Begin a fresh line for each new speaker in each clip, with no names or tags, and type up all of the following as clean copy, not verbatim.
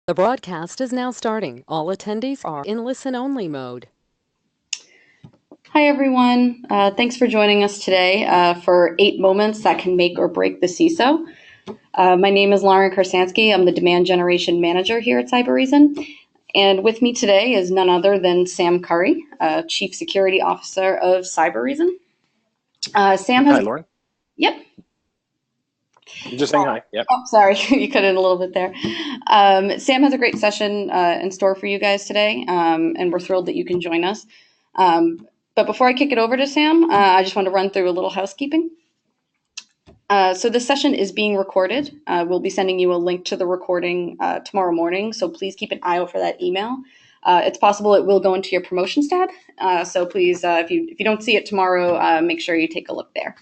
The broadcast is now starting. All attendees are in listen-only mode.
Hi, everyone. Thanks for joining us today for 8 moments that can make or break the CISO. My name is Lauren Karsansky. I'm the Demand Generation Manager here at CyberReason. And with me today is none other than Sam Curry, Chief Security Officer of CyberReason. Sam has...
Hi, Lauren.
Yep.
Just saying hi. Yep.
Oh, sorry, you cut in a little bit there. Sam has a great session in store for you guys today, and we're thrilled that you can join us. But before I kick it over to Sam, I just want to run through a little housekeeping. So this session is being recorded. We'll be sending you a link to the recording tomorrow morning, so please keep an eye out for that email. It's possible it will go into your promotions tab, so please, if you don't see it tomorrow, make sure you take a look there.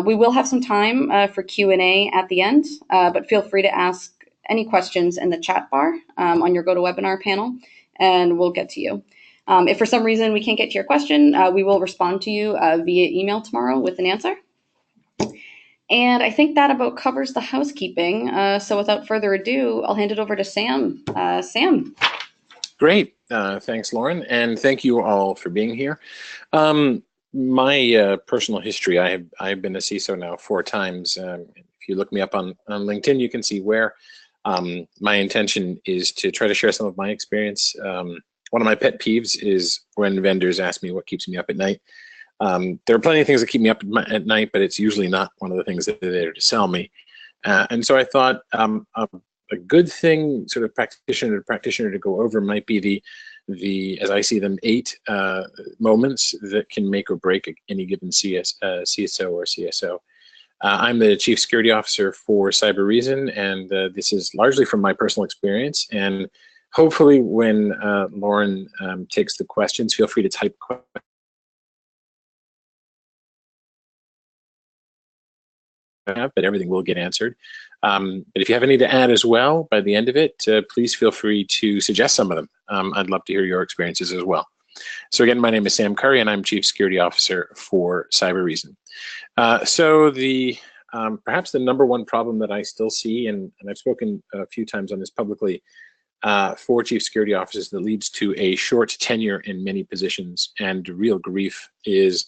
We will have some time for Q&A at the end, but feel free to ask any questions in the chat bar on your GoToWebinar panel, and we'll get to you. If for some reason we can't get to your question, we will respond to you via email tomorrow with an answer. And I think that about covers the housekeeping. So without further ado, I'll hand it over to Sam. Sam.
Great. Thanks, Lauren. And thank you all for being here. My personal history, I've been a CISO now 4 times. If you look me up on LinkedIn, you can see where. My intention is to try to share some of my experience. One of my pet peeves is when vendors ask me what keeps me up at night. There are plenty of things that keep me up at night, but it's usually not one of the things that they're there to sell me. And so I thought a good thing, sort of practitioner to practitioner, to go over might be the as I see them, 8 moments that can make or break any given CISO or CSO. I'm the Chief Security Officer for CyberReason, and this is largely from my personal experience. And hopefully when Lauren takes the questions, feel free to type questions. But everything will get answered. But if you have any to add as well by the end of it, please feel free to suggest some of them. I'd love to hear your experiences as well. So again, my name is Sam Curry, and I'm Chief Security Officer for CyberReason. So perhaps the #1 problem that I still see, and I've spoken a few times on this publicly, for Chief Security Officers, that leads to a short tenure in many positions and real grief, is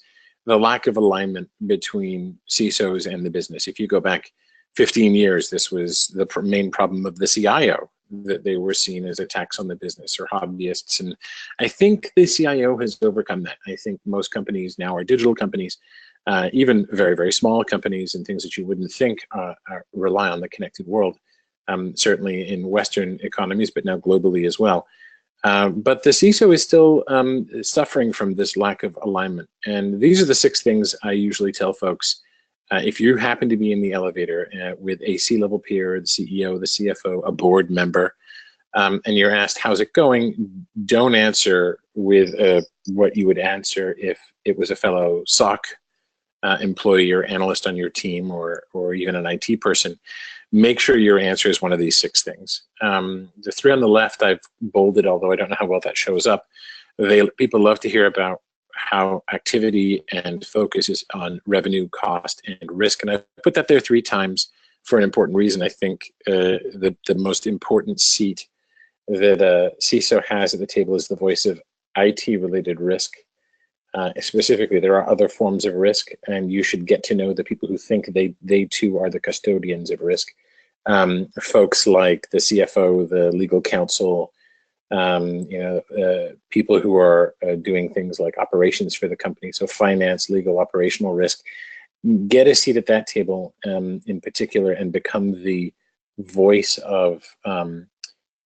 the lack of alignment between CISOs and the business. If you go back 15 years, this was the main problem of the CIO, that they were seen as attacks on the business or hobbyists. And I think the CIO has overcome that. I think most companies now are digital companies, even very, very small companies and things that you wouldn't think rely on the connected world, certainly in Western economies, but now globally as well. But the CISO is still suffering from this lack of alignment. And these are the 6 things I usually tell folks. If you happen to be in the elevator with a C-level peer, the CEO, the CFO, a board member, and you're asked, how's it going? Don't answer with what you would answer if it was a fellow SOC employee or analyst on your team, or even an IT person. Make sure your answer is one of these 6 things. The 3 on the left I've bolded, although I don't know how well that shows up. People love to hear about how activity and focus is on revenue, cost, and risk. And I've put that there 3 times for an important reason. I think the most important seat that a CISO has at the table is the voice of IT-related risk. Specifically, there are other forms of risk, and you should get to know the people who think they too are the custodians of risk. Folks like the CFO, the legal counsel, people who are doing things like operations for the company, so finance, legal, operational risk. Get a seat at that table in particular, and become the voice of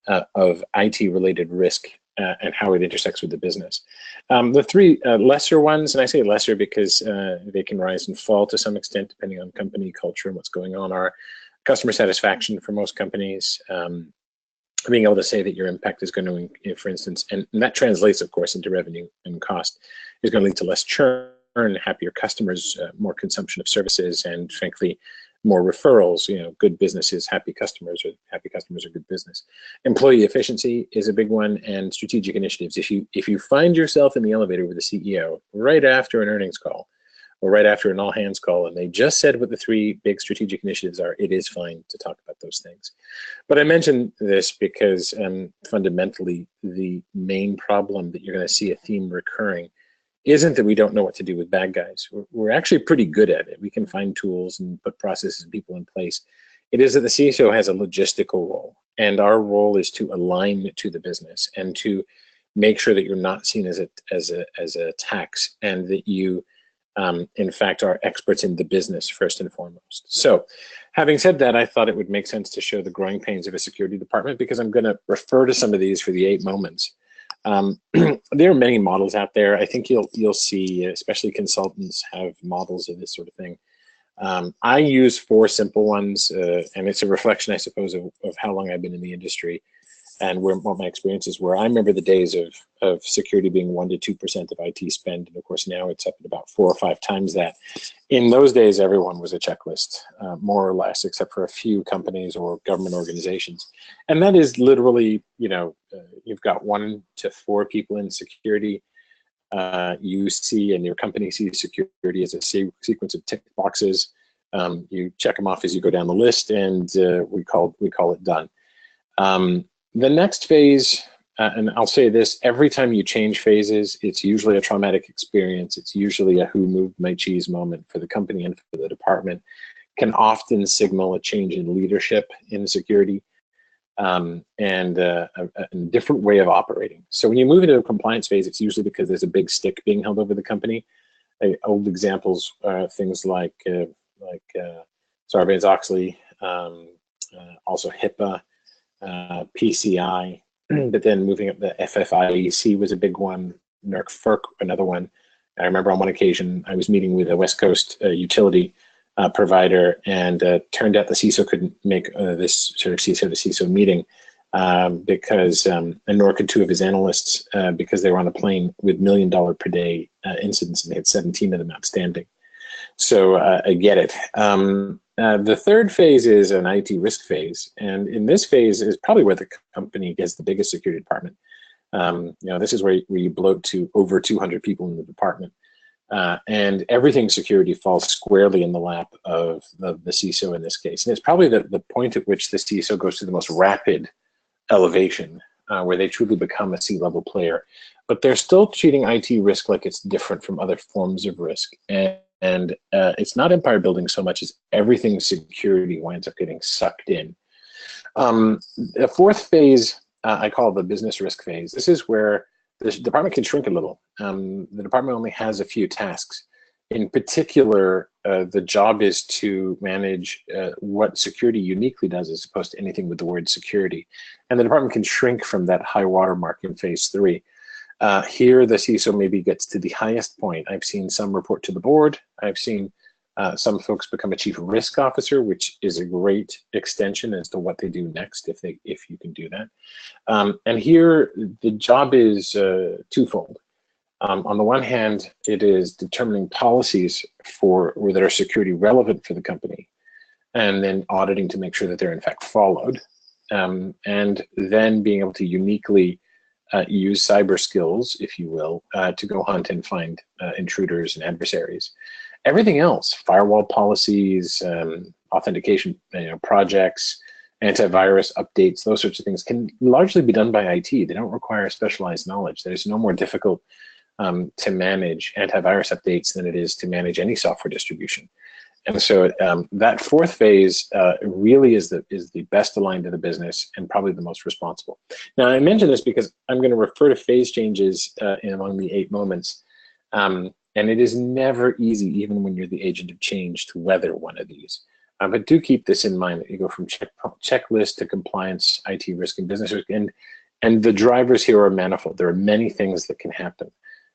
IT-related risk and how it intersects with the business. The 3 lesser ones, and I say lesser because they can rise and fall to some extent depending on company culture and what's going on, are customer satisfaction for most companies, being able to say that your impact is going to, for instance, and that translates, of course, into revenue and cost, is going to lead to less churn, happier customers, more consumption of services, and frankly, more referrals. Good businesses, happy customers, or happy customers are good business. Employee efficiency is a big one, and strategic initiatives. If you find yourself in the elevator with the CEO right after an earnings call, or right after an all hands call, and they just said what the 3 big strategic initiatives are, it is fine to talk about those things. But I mention this because fundamentally the main problem that you're going to see a theme recurring isn't that we don't know what to do with bad guys. We're actually pretty good at it. We can find tools and put processes and people in place. It is that the CISO has a logistical role, and our role is to align to the business and to make sure that you're not seen as a tax, and that you, in fact, are experts in the business first and foremost. So, having said that, I thought it would make sense to show the growing pains of a security department, because I'm going to refer to some of these for the 8 moments. There are many models out there. I think you'll see, especially consultants have models of this sort of thing. I use 4 simple ones, and it's a reflection, I suppose, of how long I've been in the industry and what my experiences were. I remember the days of security being 1 to 2% of IT spend, and of course now it's up at about 4 or 5 times that. In those days, everyone was a checklist, more or less, except for a few companies or government organizations. And that is literally, you've got 1 to 4 people in security. You see, and your company sees security as a sequence of tick boxes. You check them off as you go down the list, and we call it done. The next phase, and I'll say this, every time you change phases, it's usually a traumatic experience. It's usually a who moved my cheese moment for the company and for the department. Can often signal a change in leadership in security, and a different way of operating. So when you move into a compliance phase, it's usually because there's a big stick being held over the company. Old examples are things like Sarbanes-Oxley, also HIPAA, PCI, but then moving up, the FFIEC was a big one, NERC-FERC, another one. I remember on one occasion I was meeting with a West Coast utility provider, and turned out the CISO couldn't make this sort of CISO to CISO meeting because, and nor could 2 of his analysts, because they were on a plane with $1 million per day incidents, and they had 17 of them outstanding. So I get it. The third phase is an IT risk phase, and in this phase is probably where the company gets the biggest security department. This is where you bloat to over 200 people in the department, and everything security falls squarely in the lap of the CISO in this case. And it's probably the point at which the CISO goes to the most rapid elevation, where they truly become a C-level player. But they're still treating IT risk like it's different from other forms of risk. And it's not empire building so much as everything security winds up getting sucked in. The fourth phase, I call the business risk phase. This is where the department can shrink a little. The department only has a few tasks. In particular, the job is to manage what security uniquely does, as opposed to anything with the word security. And the department can shrink from that high watermark in phase 3. Here, the CISO maybe gets to the highest point. I've seen some report to the board. I've seen some folks become a chief risk officer, which is a great extension as to what they do next, if you can do that. And here, the job is twofold. On the one hand, it is determining policies that are security relevant for the company, and then auditing to make sure that they're in fact followed, and then being able to uniquely use cyber skills, if you will, to go hunt and find intruders and adversaries. Everything else, firewall policies, authentication projects, antivirus updates, those sorts of things can largely be done by IT. They don't require specialized knowledge. There's no more difficult to manage antivirus updates than it is to manage any software distribution. And so that fourth phase really is the best aligned to the business and probably the most responsible. Now, I mention this because I'm going to refer to phase changes among the 8 moments. And it is never easy, even when you're the agent of change, to weather one of these. But do keep this in mind, that you go from checklist to compliance, IT risk, and business risk. And the drivers here are manifold. There are many things that can happen.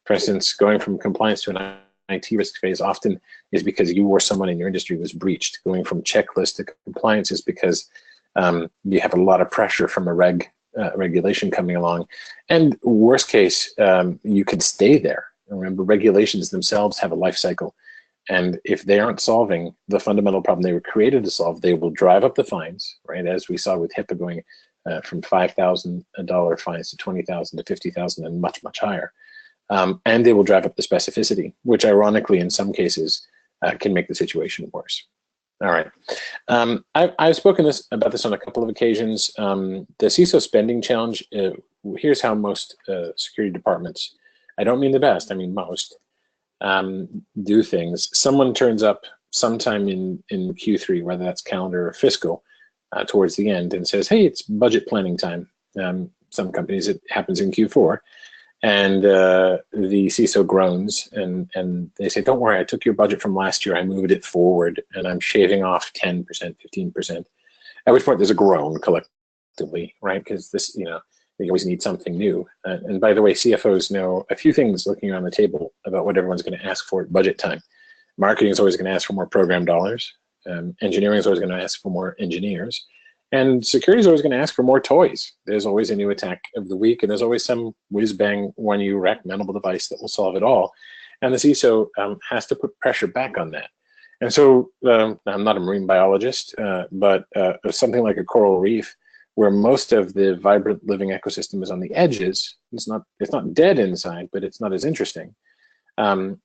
For instance, going from compliance to an IT risk phase often is because you or someone in your industry was breached. Going from checklist to compliance is because you have a lot of pressure from a regulation coming along. And worst case, you could stay there. Remember, regulations themselves have a life cycle. And if they aren't solving the fundamental problem they were created to solve, they will drive up the fines, right? As we saw with HIPAA going from $5,000 fines to $20,000 to $50,000 and much, much higher. and they will drive up the specificity, which ironically in some cases can make the situation worse. All right. I've spoken about this on a couple of occasions. The CISO spending challenge, here's how most security departments, I don't mean the best, I mean most, do things. Someone turns up sometime in Q3, whether that's calendar or fiscal, towards the end and says, hey, it's budget planning time. Some companies, it happens in Q4. And the CISO groans and they say, don't worry, I took your budget from last year, I moved it forward, and I'm shaving off 10%, 15%. At which point there's a groan collectively, right? Because this, they always need something new. And by the way, CFOs know a few things looking around the table about what everyone's going to ask for at budget time. Marketing is always going to ask for more program dollars. Engineering is always going to ask for more engineers. And security is always going to ask for more toys. There's always a new attack of the week, and there's always some whiz-bang, one-U recommendable device that will solve it all. And the CISO has to put pressure back on that. And so I'm not a marine biologist, but something like a coral reef, where most of the vibrant living ecosystem is on the edges, it's not dead inside, but it's not as interesting,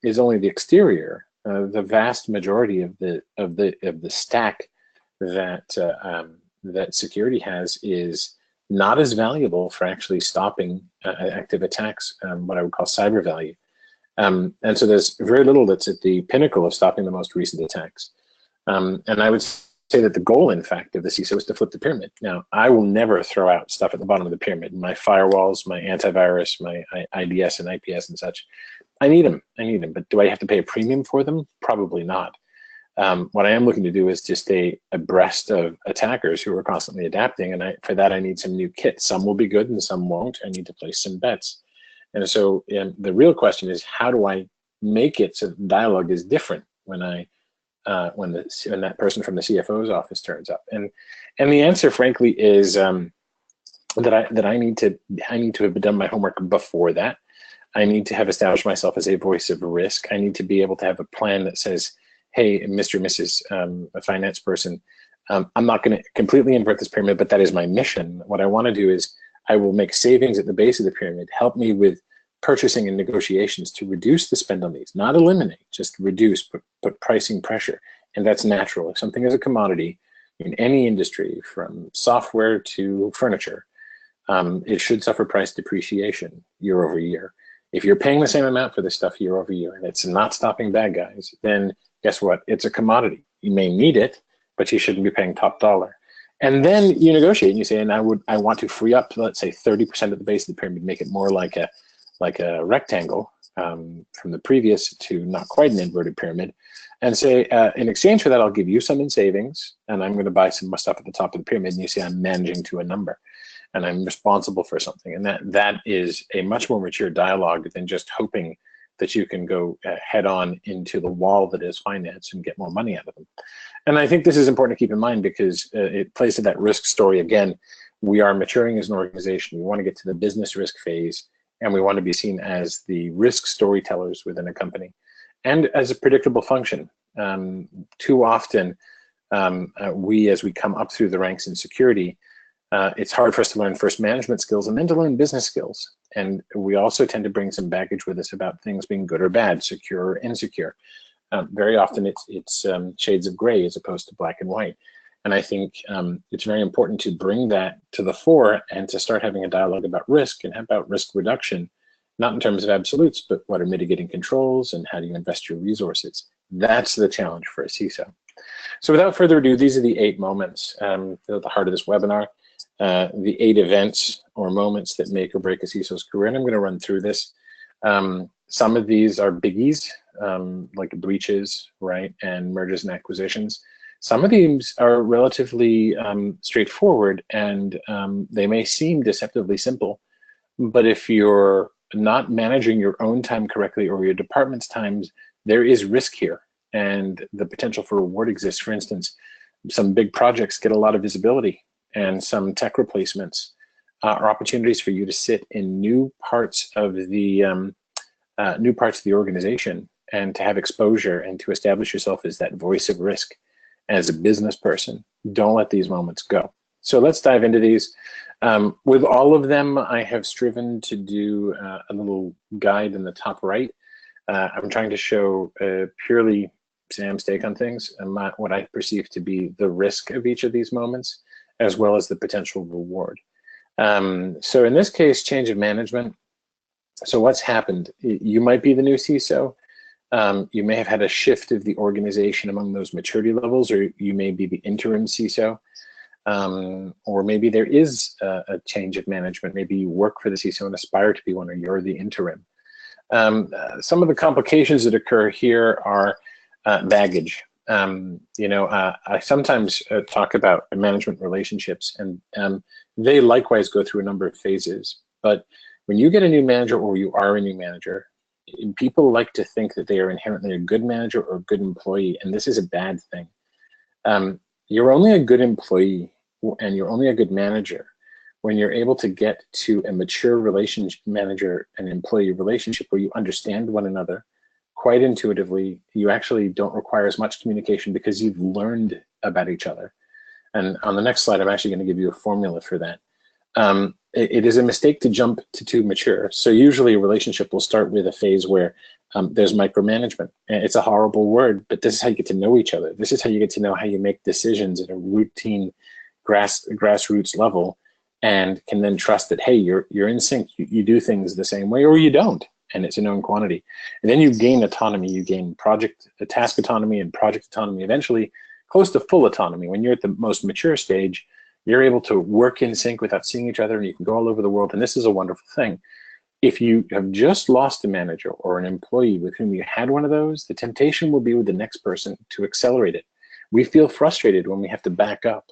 is only the exterior. The vast majority of the stack that security has is not as valuable for actually stopping active attacks, what I would call cyber value. And so there's very little that's at the pinnacle of stopping the most recent attacks. And I would say that the goal, in fact, of the CISO is to flip the pyramid. Now, I will never throw out stuff at the bottom of the pyramid. My firewalls, my antivirus, my IDS and IPS and such, I need them, but do I have to pay a premium for them? Probably not. What I am looking to do is to stay abreast of attackers who are constantly adapting, and for that I need some new kits. Some will be good and some won't. I need to place some bets. And so the real question is, how do I make it so the dialogue is different when when that person from the CFO's office turns up? And the answer, frankly, is that I need to have done my homework before that. I need to have established myself as a voice of risk. I need to be able to have a plan that says, hey, Mr. and Mrs. A finance person, I'm not going to completely invert this pyramid, but that is my mission. What I want to do is I will make savings at the base of the pyramid, help me with purchasing and negotiations to reduce the spend on these, not eliminate, just reduce, put pricing pressure. And that's natural. If something is a commodity in any industry, from software to furniture, it should suffer price depreciation year over year. If you're paying the same amount for this stuff year over year and it's not stopping bad guys, then guess what? It's a commodity. You may need it, but you shouldn't be paying top dollar. And then you negotiate and you say, and I want to free up, let's say 30% of the base of the pyramid, make it more like a rectangle from the previous to not quite an inverted pyramid, and say, in exchange for that, I'll give you some in savings, and I'm going to buy some stuff at the top of the pyramid. And you say, I'm managing to a number, and I'm responsible for something. And that is a much more mature dialogue than just hoping that you can go head on into the wall that is finance and get more money out of them. And I think this is important to keep in mind because it plays to that risk story again. We are maturing as an organization. We want to get to the business risk phase, and we want to be seen as the risk storytellers within a company and as a predictable function. Too often, as we come up through the ranks in security, it's hard for us to learn first management skills and then to learn business skills. And we also tend to bring some baggage with us about things being good or bad, secure or insecure. Very often it's shades of gray as opposed to black and white. And I think it's very important to bring that to the fore and to start having a dialogue about risk and about risk reduction, not in terms of absolutes, but what are mitigating controls and how do you invest your resources? That's the challenge for a CISO. So without further ado, these are the 8 moments at the heart of this webinar. The 8 events or moments that make or break a CISO's career, and I'm going to run through this. Some of these are biggies, like breaches, right, and mergers and acquisitions. Some of these are relatively straightforward, and they may seem deceptively simple, but if you're not managing your own time correctly or your department's times, there is risk here, and the potential for reward exists. For instance, some big projects get a lot of visibility, and some tech replacements are opportunities for you to sit in new parts of the organization and to have exposure and to establish yourself as that voice of risk as a business person. Don't let these moments go. So let's dive into these. With all of them, I have striven to do a little guide in the top right. I'm trying to show purely Sam's take on things and what I perceive to be the risk of each of these moments, as well as the potential reward. So in this case, change of management. So what's happened? You might be the new CISO. You may have had a shift of the organization among those maturity levels, or you may be the interim CISO. Or maybe there is a change of management. Maybe you work for the CISO and aspire to be one, or you're the interim. Some of the complications that occur here are baggage. I sometimes talk about management relationships, and they likewise go through a number of phases. But when you get a new manager, or you are a new manager, people like to think that they are inherently a good manager or a good employee, and this is a bad thing. You're only a good employee and you're only a good manager when you're able to get to a mature relationship, manager and employee relationship, where you understand one another quite intuitively. You actually don't require as much communication because you've learned about each other. And on the next slide, I'm actually going to give you a formula for that. It is a mistake to jump to too mature. So usually a relationship will start with a phase where there's micromanagement. And it's a horrible word, but this is how you get to know each other. This is how you get to know how you make decisions at a routine grassroots level, and can then trust that, hey, you're in sync. You do things the same way, or you don't, and it's a known quantity. And then you gain autonomy. You gain task autonomy and project autonomy, eventually close to full autonomy. When you're at the most mature stage, you're able to work in sync without seeing each other, and you can go all over the world, and this is a wonderful thing. If you have just lost a manager or an employee with whom you had one of those, the temptation will be with the next person to accelerate it. We feel frustrated when we have to back up,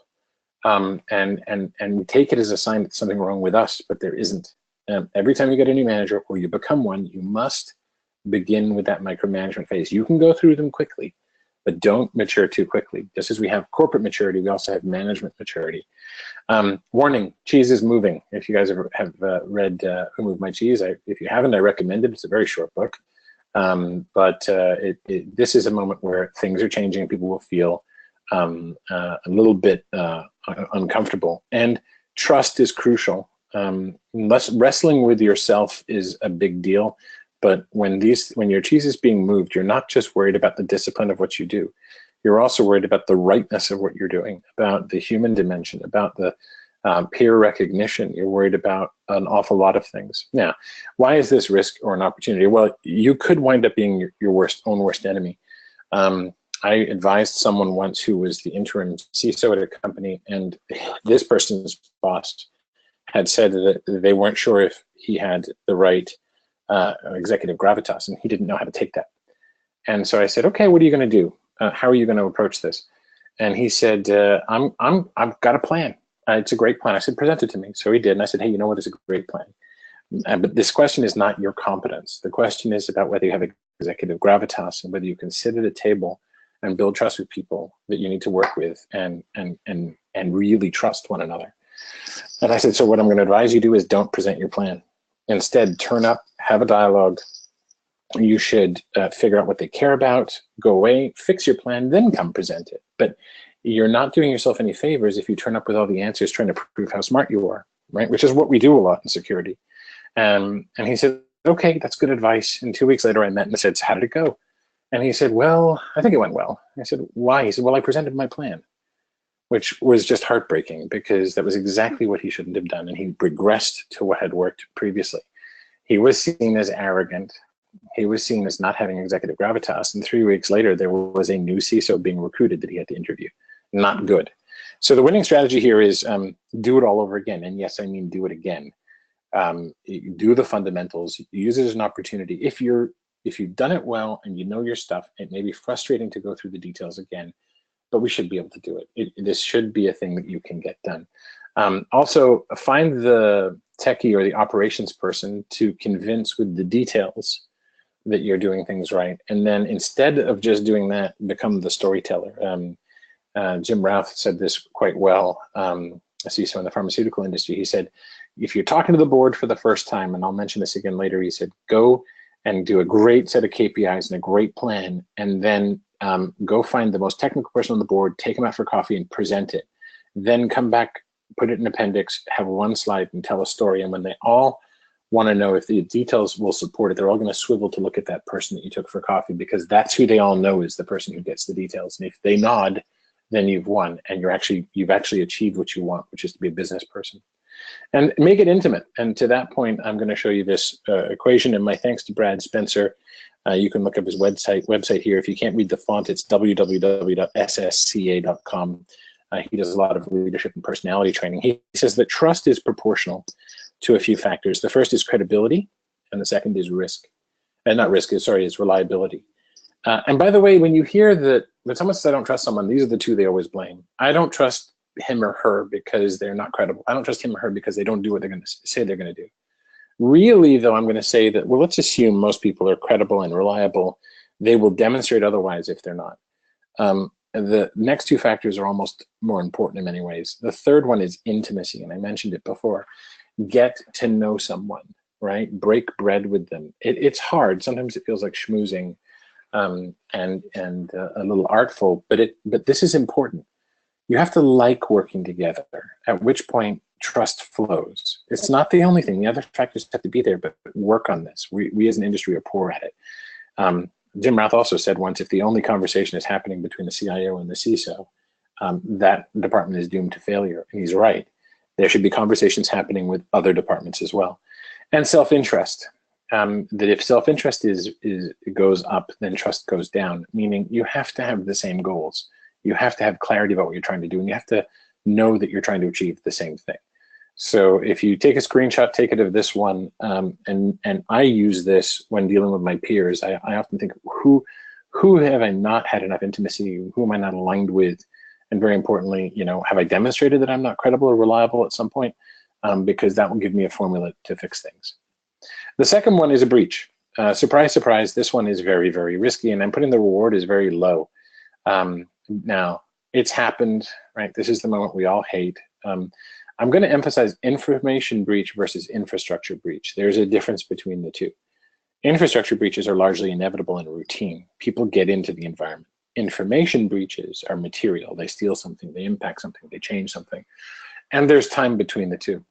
and we take it as a sign that something wrong with us, but there isn't. Every time you get a new manager or you become one, you must begin with that micromanagement phase. You can go through them quickly, but don't mature too quickly. Just as we have corporate maturity, we also have management maturity. Warning, cheese is moving. If you guys have read Who Moved My Cheese, if you haven't, I recommend it. It's a very short book. But this is a moment where things are changing and people will feel a little bit uncomfortable. And trust is crucial. Wrestling with yourself is a big deal. But when your cheese is being moved, you're not just worried about the discipline of what you do. You're also worried about the rightness of what you're doing, about the human dimension, about the peer recognition. You're worried about an awful lot of things. Now, why is this risk or an opportunity? Well, you could wind up being your own worst enemy. I advised someone once who was the interim CISO at a company, and this person's boss had said that they weren't sure if he had the right executive gravitas, and he didn't know how to take that. And so I said, okay, what are you going to do? How are you going to approach this? And he said, I've got a plan. It's a great plan. I said, present it to me. So he did. And I said, hey, you know what is a great plan? But this question is not your competence. The question is about whether you have executive gravitas and whether you can sit at a table and build trust with people that you need to work with and really trust one another. And I said, so what I'm going to advise you do is don't present your plan. Instead, turn up, have a dialogue. You should figure out what they care about, go away, fix your plan, then come present it. But you're not doing yourself any favors if you turn up with all the answers trying to prove how smart you are, right? Which is what we do a lot in security. And he said, okay, that's good advice. And 2 weeks later, I met him and said, so how did it go? And he said, well, I think it went well. I said, why? He said, well, I presented my plan, which was just heartbreaking because that was exactly what he shouldn't have done. And he regressed to what had worked previously. He was seen as arrogant. He was seen as not having executive gravitas. And 3 weeks later, there was a new CISO being recruited that he had to interview. Not good. So the winning strategy here is do it all over again. And yes, I mean do it again. Do the fundamentals. Use it as an opportunity. If you've done it well and you know your stuff, it may be frustrating to go through the details again, but we should be able to do it. This should be a thing that you can get done. Also, find the techie or the operations person to convince with the details that you're doing things right. And then instead of just doing that, become the storyteller. Jim Routh said this quite well, a CISO in the pharmaceutical industry. He said, if you're talking to the board for the first time, and I'll mention this again later, he said, go and do a great set of KPIs and a great plan, and then go find the most technical person on the board, take them out for coffee and present it. Then come back put it in an appendix, have one slide and tell a story. And when they all want to know if the details will support it, they're all going to swivel to look at that person that you took for coffee, because that's who they all know is the person who gets the details. And if they nod, then you've won, and you've actually achieved what you want, which is to be a business person. And make it intimate. And to that point, I'm going to show you this equation. And my thanks to Brad Spencer. You can look up his website here. If you can't read the font, it's www.ssca.com. He does a lot of leadership and personality training. He says that trust is proportional to a few factors. The first is credibility, and the second is risk. And not risk, sorry, is reliability. And by the way, when you hear that when someone says I don't trust someone, these are the two they always blame. I don't trust him or her because they're not credible. I don't trust him or her because they don't do what they're going to say they're going to do. Really, though, I'm going to say that, well, let's assume most people are credible and reliable. They will demonstrate otherwise if they're not. The next two factors are almost more important in many ways. The third one is intimacy, and I mentioned it before. Get to know someone, right? Break bread with them. It's hard. Sometimes it feels like schmoozing and a little artful, but this is important. You have to like working together, at which point trust flows. It's not the only thing. The other factors have to be there, but work on this. We as an industry are poor at it. Jim Rath also said once, if the only conversation is happening between the CIO and the CISO, that department is doomed to failure. And he's right. There should be conversations happening with other departments as well. And self-interest. That if self-interest goes up, then trust goes down, meaning you have to have the same goals. You have to have clarity about what you're trying to do, and you have to know that you're trying to achieve the same thing. So if you take a screenshot, take it of this one, and I use this when dealing with my peers. I often think, who have I not had enough intimacy? Who am I not aligned with? And very importantly, have I demonstrated that I'm not credible or reliable at some point? Because that will give me a formula to fix things. The second one is a breach. Surprise, surprise, this one is very, very risky, and I'm putting the reward is very low. Now, it's happened, right? This is the moment we all hate. I'm going to emphasize information breach versus infrastructure breach. There's a difference between the two. Infrastructure breaches are largely inevitable and routine. People get into the environment. Information breaches are material. They steal something, they impact something, they change something. And there's time between the two.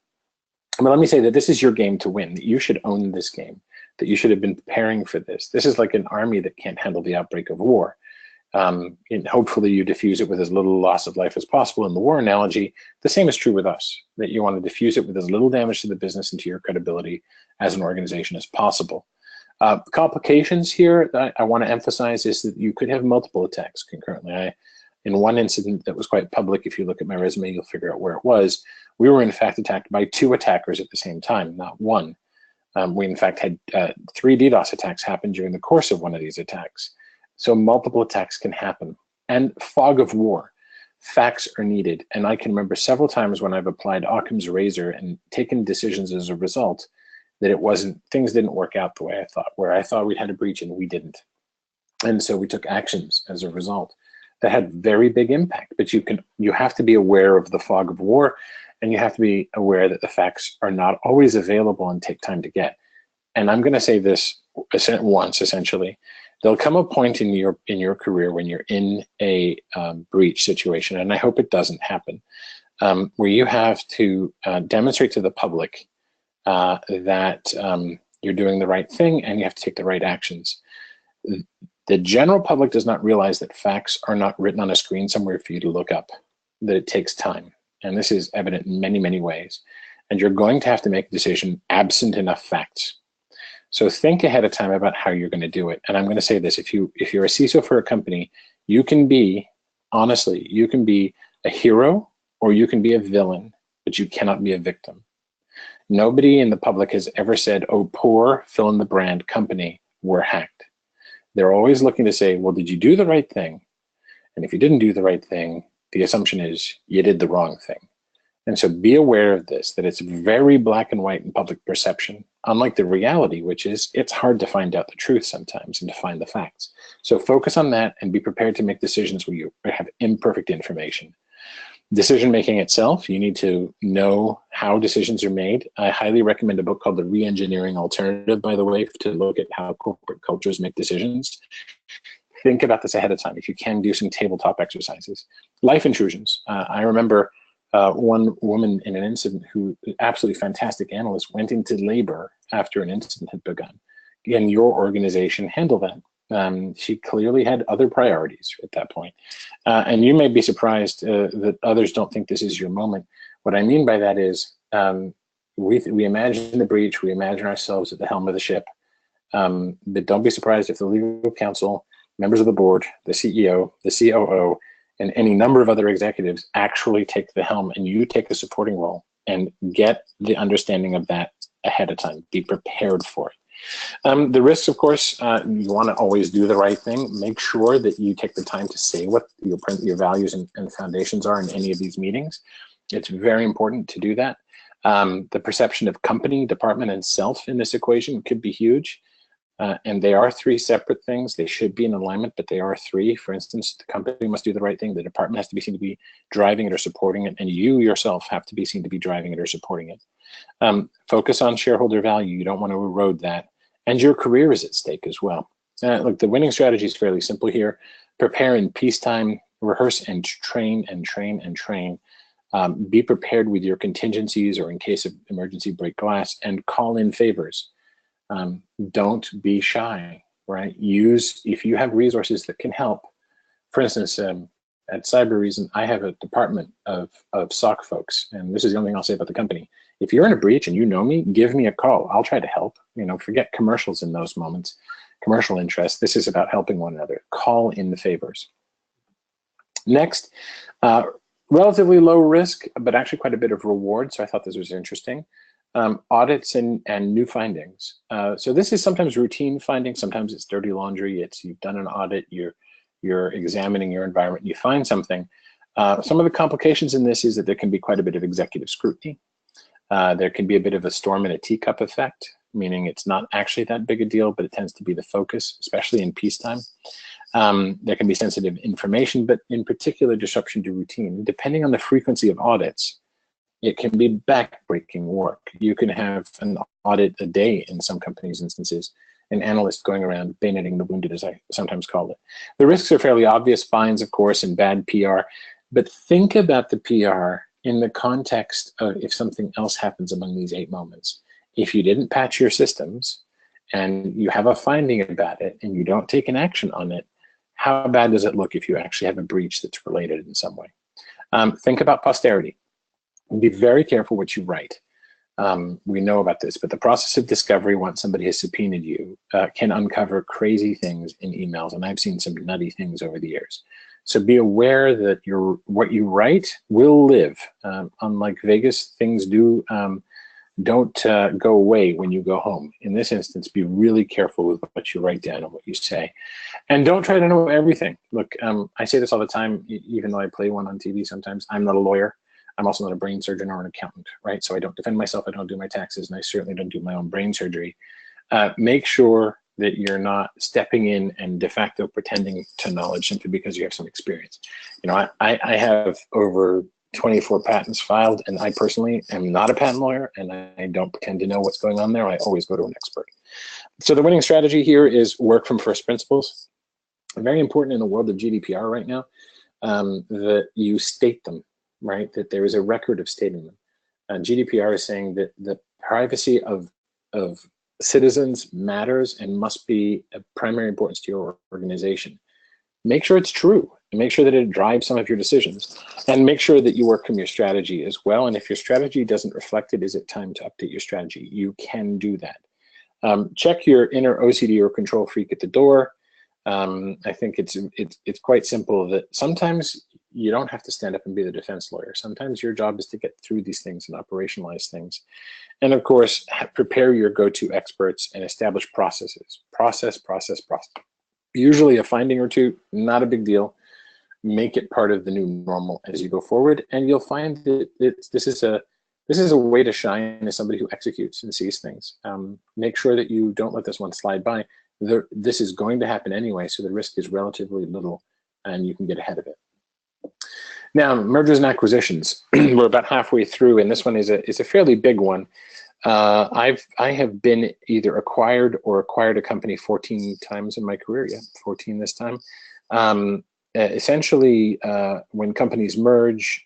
But let me say that this is your game to win, that you should own this game, that you should have been preparing for this. This is like an army that can't handle the outbreak of war. And hopefully you diffuse it with as little loss of life as possible. In the war analogy, the same is true with us, that you want to diffuse it with as little damage to the business and to your credibility as an organization as possible. Complications here that I want to emphasize is that you could have multiple attacks concurrently. In one incident that was quite public, if you look at my resume, you'll figure out where it was. We were in fact attacked by 2 attackers at the same time, not one. We in fact had 3 DDoS attacks happen during the course of one of these attacks. So multiple attacks can happen. And fog of war. Facts are needed. And I can remember several times when I've applied Occam's razor and taken decisions as a result that things didn't work out the way I thought, where I thought we'd had a breach and we didn't. And so we took actions as a result that had very big impact. But you have to be aware of the fog of war, and you have to be aware that the facts are not always available and take time to get. And I'm going to say this once, essentially. There'll come a point in your career when you're in a breach situation, and I hope it doesn't happen, where you have to demonstrate to the public that you're doing the right thing and you have to take the right actions. The general public does not realize that facts are not written on a screen somewhere for you to look up, that it takes time. And this is evident in many, many ways. And you're going to have to make a decision absent enough facts. So think ahead of time about how you're going to do it. And I'm going to say this, if you're a CISO for a company, you can be, honestly, you can be a hero or you can be a villain, but you cannot be a victim. Nobody in the public has ever said, oh, poor fill in the brand company were hacked. They're always looking to say, well, did you do the right thing? And if you didn't do the right thing, the assumption is you did the wrong thing. And so be aware of this, that it's very black and white in public perception, unlike the reality, which is it's hard to find out the truth sometimes and to find the facts. So focus on that and be prepared to make decisions where you have imperfect information. Decision-making itself, you need to know how decisions are made. I highly recommend a book called The Re-Engineering Alternative, by the way, to look at how corporate cultures make decisions. Think about this ahead of time. If you can, do some tabletop exercises. Life intrusions. I remember one woman in an incident who, absolutely fantastic analyst, went into labor after an incident had begun. Again, your organization handled that. She clearly had other priorities at that point. And you may be surprised that others don't think this is your moment. What I mean by that is we imagine the breach, we imagine ourselves at the helm of the ship. But don't be surprised if the legal counsel, members of the board, the CEO, the COO, and any number of other executives actually take the helm and you take a supporting role, and get the understanding of that ahead of time. Be prepared for it. The risks, of course, you want to always do the right thing. Make sure that you take the time to say what your values and foundations are in any of these meetings. It's very important to do that. The perception of company, department, and self in this equation could be huge. And they are three separate things. They should be in alignment, but they are three. For instance, the company must do the right thing. The department has to be seen to be driving it or supporting it, and you yourself have to be seen to be driving it or supporting it. Focus on shareholder value. You don't want to erode that. And your career is at stake as well. Look, the winning strategy is fairly simple here. Prepare in peacetime, rehearse and train and train and train. Be prepared with your contingencies, or in case of emergency, break glass, and call in favors. Don't be shy, right? If you have resources that can help. For instance, at Cyber Reason, I have a department of SOC folks, and this is the only thing I'll say about the company. If you're in a breach and you know me, give me a call. I'll try to help. Forget commercials in those moments, commercial interest. This is about helping one another. Call in the favors. Next, relatively low risk, but actually quite a bit of reward. So I thought this was interesting. Audits and new findings. So this is sometimes routine findings, sometimes it's dirty laundry. You've done an audit, you're examining your environment, you find something. Some of the complications in this is that there can be quite a bit of executive scrutiny. There can be a bit of a storm in a teacup effect, meaning it's not actually that big a deal, but it tends to be the focus, especially in peacetime. There can be sensitive information, but in particular disruption to routine. Depending on the frequency of audits, it can be backbreaking work. You can have an audit a day in some companies' instances, an analyst going around bayoneting the wounded, as I sometimes call it. The risks are fairly obvious, fines, of course, and bad PR, but think about the PR in the context of if something else happens among these 8 moments. If you didn't patch your systems and you have a finding about it and you don't take an action on it, how bad does it look if you actually have a breach that's related in some way? Think about posterity. Be very careful what you write. We know about this, but the process of discovery, once somebody has subpoenaed you, can uncover crazy things in emails, and I've seen some nutty things over the years. So be aware that what you write will live. Unlike Vegas, things don't go away when you go home. In this instance, be really careful with what you write down and what you say. And don't try to know everything. Look, I say this all the time, even though I play one on TV sometimes. I'm not a lawyer. I'm also not a brain surgeon or an accountant, right? So I don't defend myself, I don't do my taxes, and I certainly don't do my own brain surgery. Make sure that you're not stepping in and de facto pretending to knowledge simply because you have some experience. I have over 24 patents filed, and I personally am not a patent lawyer, and I don't pretend to know what's going on there. I always go to an expert. So the winning strategy here is work from first principles. Very important in the world of GDPR right now, that you state them, right? That there is a record of stating them. GDPR is saying that the privacy of citizens matters and must be of primary importance to your organization. Make sure it's true, and make sure that it drives some of your decisions, and make sure that you work from your strategy as well. And if your strategy doesn't reflect it, is it time to update your strategy? You can do that. Check your inner OCD or control freak at the door. I think it's quite simple that sometimes you don't have to stand up and be the defense lawyer. Sometimes your job is to get through these things and operationalize things. And of course, prepare your go-to experts and establish processes. Process. Usually a finding or two, not a big deal. Make it part of the new normal as you go forward, and you'll find that this is a way to shine as somebody who executes and sees things. Make sure that you don't let this one slide by. This is going to happen anyway, so the risk is relatively little, and you can get ahead of it. Now, mergers and acquisitions. We're about halfway through, and this one is a fairly big one. I have been either acquired or acquired a company 14 times in my career. Yeah, 14 this time. essentially, when companies merge,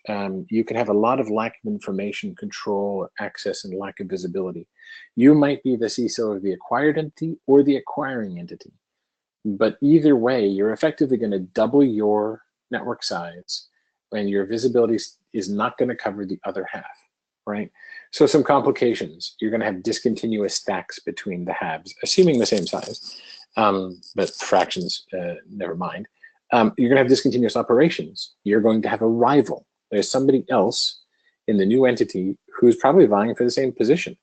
you can have a lot of lack of information, control, access, and lack of visibility. You might be the CISO of the acquired entity or the acquiring entity. But either way, you're effectively going to double your network size, and your visibility is not going to cover the other half, right? So some complications. You're going to have discontinuous stacks between the halves, assuming the same size, but fractions, never mind. You're going to have discontinuous operations. You're going to have a rival. There's somebody else in the new entity who's probably vying for the same position.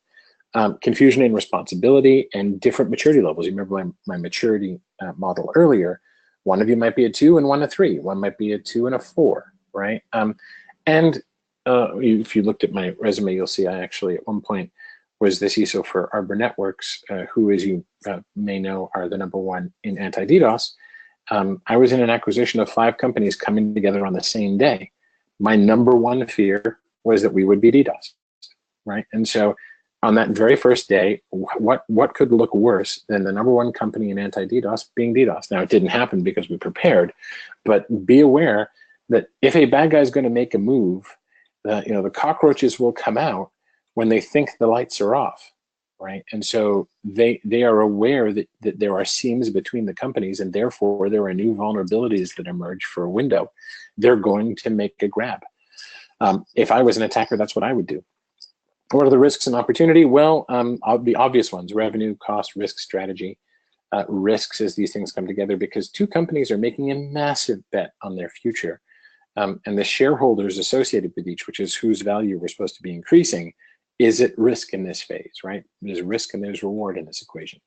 Confusion in responsibility and different maturity levels. You remember my maturity model earlier. One of you might be a 2 and one a 3. One might be a 2 and a 4, right? If you looked at my resume, you'll see I actually at one point was the CISO for Arbor Networks, who, as you may know, are the #1 in anti-DDoS. I was in an acquisition of 5 companies coming together on the same day. My #1 fear was that we would be DDoS, right? And so on that very first day, what could look worse than the #1 company in anti-DDoS being DDoS? Now, it didn't happen because we prepared, but be aware that if a bad guy is going to make a move, the cockroaches will come out when they think the lights are off, right? And so they are aware that there are seams between the companies, and therefore there are new vulnerabilities that emerge for a window. They're going to make a grab. If I was an attacker, that's what I would do. What are the risks and opportunity? Well, the obvious ones: revenue, cost, risk, strategy. Risks as these things come together, because 2 companies are making a massive bet on their future. And the shareholders associated with each, which is whose value we're supposed to be increasing, is at risk in this phase, right? There's risk and there's reward in this equation.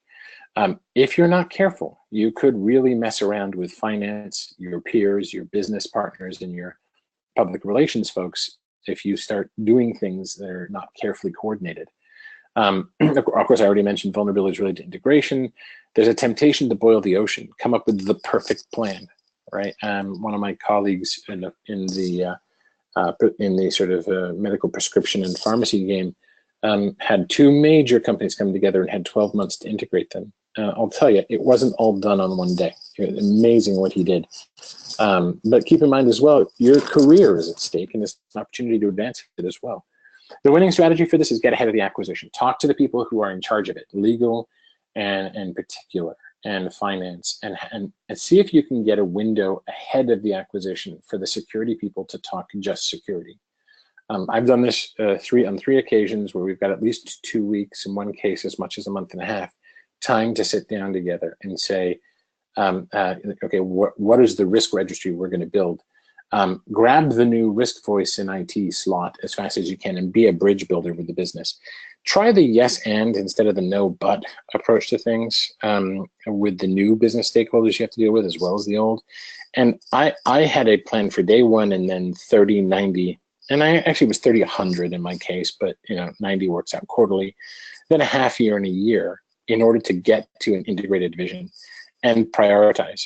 If you're not careful, you could really mess around with finance, your peers, your business partners, and your public relations folks if you start doing things that are not carefully coordinated. Of course, I already mentioned vulnerabilities related to integration. There's a temptation to boil the ocean, come up with the perfect plan, right? One of my colleagues in the sort of medical prescription and pharmacy game had 2 major companies come together and had 12 months to integrate them. I'll tell you, it wasn't all done on one day. It was amazing what he did. But keep in mind as well, your career is at stake, and it's an opportunity to advance it as well. The winning strategy for this is get ahead of the acquisition. Talk to the people who are in charge of it, legal and particular, and finance, and see if you can get a window ahead of the acquisition for the security people to talk just security. I've done this on 3 occasions where we've got at least 2 weeks, in one case as much as a month and a half, time to sit down together and say, okay, what is the risk registry we're going to build? Grab the new risk voice in IT slot as fast as you can and be a bridge builder with the business. Try the yes and instead of the no but approach to things with the new business stakeholders you have to deal with as well as the old. And I had a plan for day 1 and then 30, 90, and I actually was 30, 100 in my case, but 90 works out quarterly, then a half year and a year in order to get to an integrated vision. And prioritize.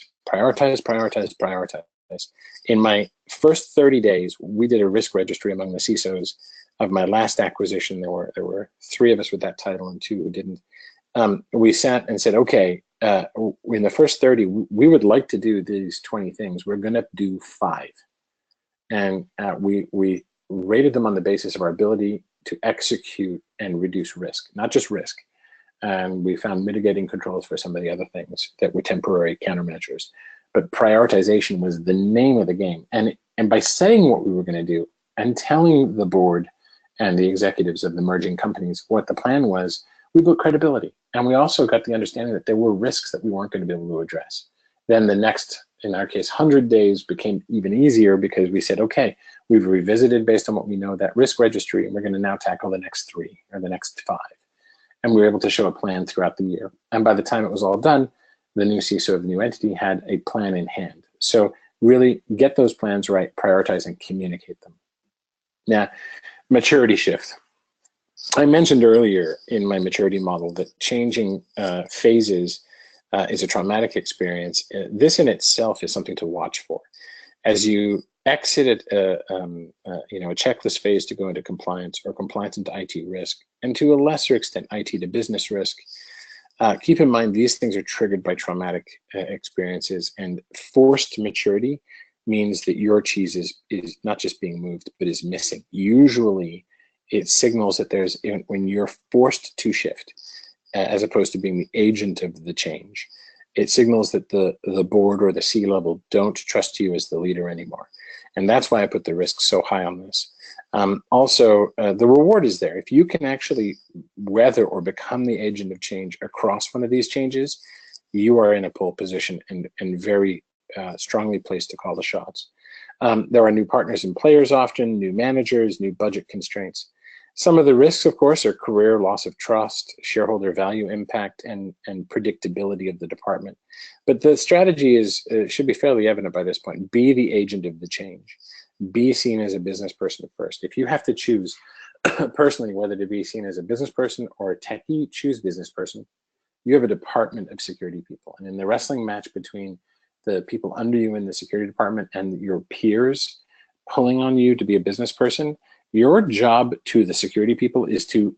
In my first 30 days, we did a risk registry among the CISOs of my last acquisition. There were 3 of us with that title and 2 who didn't. We sat and said, okay, in the first 30, we would like to do these 20 things. We're going to do 5. And we rated them on the basis of our ability to execute and reduce risk, not just risk. And we found mitigating controls for some of the other things that were temporary countermeasures. But prioritization was the name of the game. And by saying what we were going to do and telling the board and the executives of the merging companies what the plan was, we built credibility. And we also got the understanding that there were risks that we weren't going to be able to address. Then the next, in our case, 100 days became even easier because we said, okay, we've revisited based on what we know that risk registry, and we're going to now tackle the next 3 or the next 5. And we were able to show a plan throughout the year. And by the time it was all done, the new CISO of the new entity had a plan in hand. So really get those plans right, prioritize and communicate them. Now, maturity shift. I mentioned earlier in my maturity model that changing phases is a traumatic experience. This in itself is something to watch for. As you exit a checklist phase to go into compliance, or compliance into IT risk, and to a lesser extent IT to business risk, keep in mind these things are triggered by traumatic experiences, and forced maturity means that your cheese is not just being moved, but is missing. Usually it signals that when you're forced to shift, as opposed to being the agent of the change, it signals that the board or the C-level don't trust you as the leader anymore. And that's why I put the risk so high on this. Also, the reward is there. If you can actually weather or become the agent of change across one of these changes, you are in a pole position and very strongly placed to call the shots. There are new partners and players often, new managers, new budget constraints. Some of the risks, of course, are career loss of trust, shareholder value impact, and predictability of the department. But the strategy should be fairly evident by this point. Be the agent of the change. Be seen as a business person first. If you have to choose personally whether to be seen as a business person or a techie, choose business person. You have a department of security people. And in the wrestling match between the people under you in the security department and your peers pulling on you to be a business person, your job to the security people is to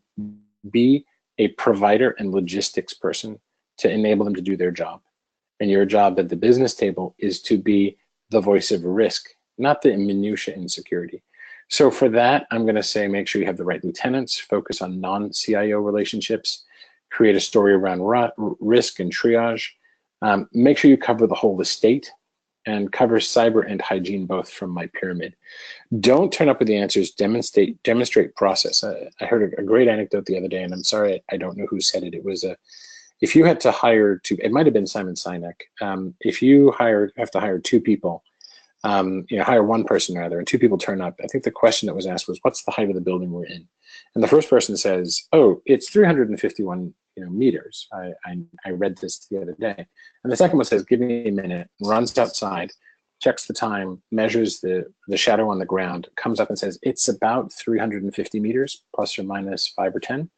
be a provider and logistics person to enable them to do their job. And your job at the business table is to be the voice of risk, not the minutiae in security. So for that, I'm going to say make sure you have the right lieutenants, focus on non-CIO relationships, create a story around risk and triage, make sure you cover the whole estate, and cover cyber and hygiene both from my pyramid. Don't turn up with the answers, demonstrate process. I heard a great anecdote the other day, and I'm sorry, I don't know who said it. It was if you had to hire it might have been Simon Sinek. If you have to hire two people, hire one person rather, and two people turn up, I think the question that was asked was, what's the height of the building we're in? And the first person says, oh, it's 351 meters. I read this the other day. And the second one says, give me a minute, runs outside, checks the time, measures the shadow on the ground, comes up and says, it's about 350 meters, plus or minus 5 or 10.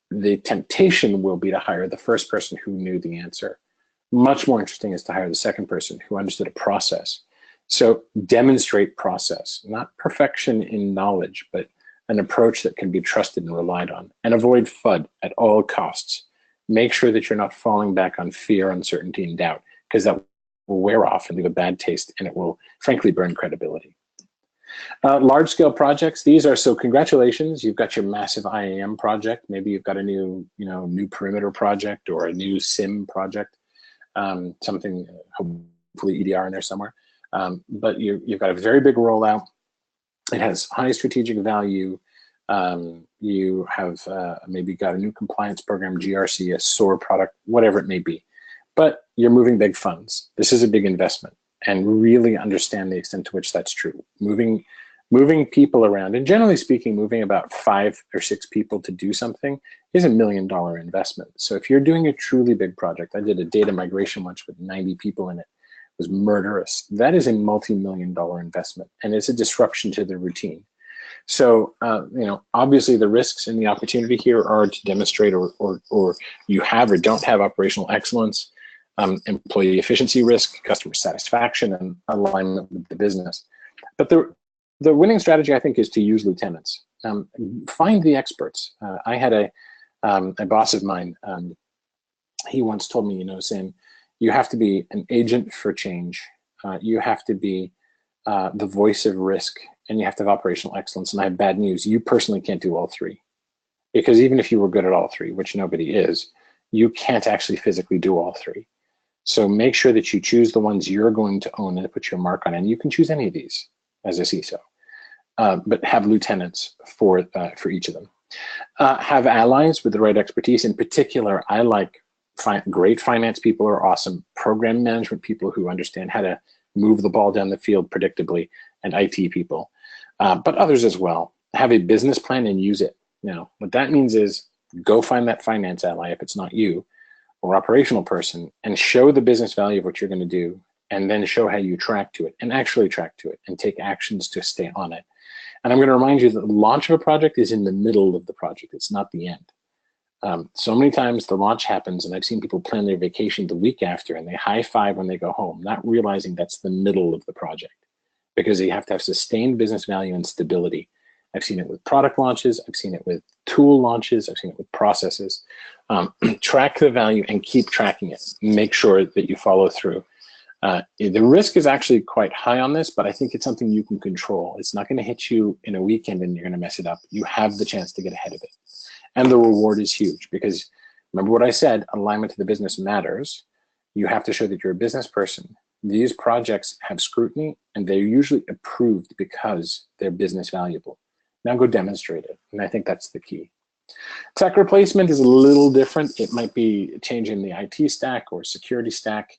The temptation will be to hire the first person who knew the answer. Much more interesting is to hire the second person who understood a process. So demonstrate process, not perfection in knowledge, but an approach that can be trusted and relied on. And avoid FUD at all costs. Make sure that you're not falling back on fear, uncertainty, and doubt, because that will wear off and leave a bad taste, and it will frankly burn credibility. Large-scale projects, these are, so congratulations, you've got your massive IAM project. Maybe you've got a new perimeter project or a new SIM project. Something, hopefully EDR in there somewhere. But you've got a very big rollout. It has high strategic value. You have maybe got a new compliance program, GRC, a SOAR product, whatever it may be. But you're moving big funds. This is a big investment, and really understand the extent to which that's true. Moving people around, and generally speaking, moving about 5 or 6 people to do something is $1 million investment. So if you're doing a truly big project, I did a data migration once with 90 people in it. It was murderous. That is a multi-million-dollar investment, and it's a disruption to the routine. So, obviously the risks and the opportunity here are to demonstrate or you have or don't have operational excellence, employee efficiency risk, customer satisfaction, and alignment with the business. But the winning strategy, I think, is to use lieutenants. Find the experts. I had a boss of mine, he once told me, Sam, you have to be an agent for change. You have to be the voice of risk, and you have to have operational excellence. And I have bad news. You personally can't do all three. Because even if you were good at all three, which nobody is, you can't actually physically do all three. So make sure that you choose the ones you're going to own and put your mark on. And you can choose any of these as a CISO, but have lieutenants for each of them. Have allies with the right expertise. In particular, I like great finance people are awesome. Program management people who understand how to move the ball down the field predictably, and IT people, but others as well. Have a business plan and use it. Now, what that means is go find that finance ally if it's not you, or operational person, and show the business value of what you're going to do, and then show how you track to it, and actually track to it, and take actions to stay on it. And I'm going to remind you that the launch of a project is in the middle of the project. It's not the end. So many times the launch happens, and I've seen people plan their vacation the week after, and they high five when they go home, not realizing that's the middle of the project, because you have to have sustained business value and stability. I've seen it with product launches. I've seen it with tool launches. I've seen it with processes. Track the value and keep tracking it. Make sure that you follow through. The risk is actually quite high on this, but I think it's something you can control. It's not going to hit you in a weekend and you're going to mess it up. You have the chance to get ahead of it. And the reward is huge because remember what I said, alignment to the business matters. You have to show that you're a business person. These projects have scrutiny and they're usually approved because they're business valuable. Now go demonstrate it. And I think that's the key. Tech replacement is a little different. It might be changing the IT stack or security stack.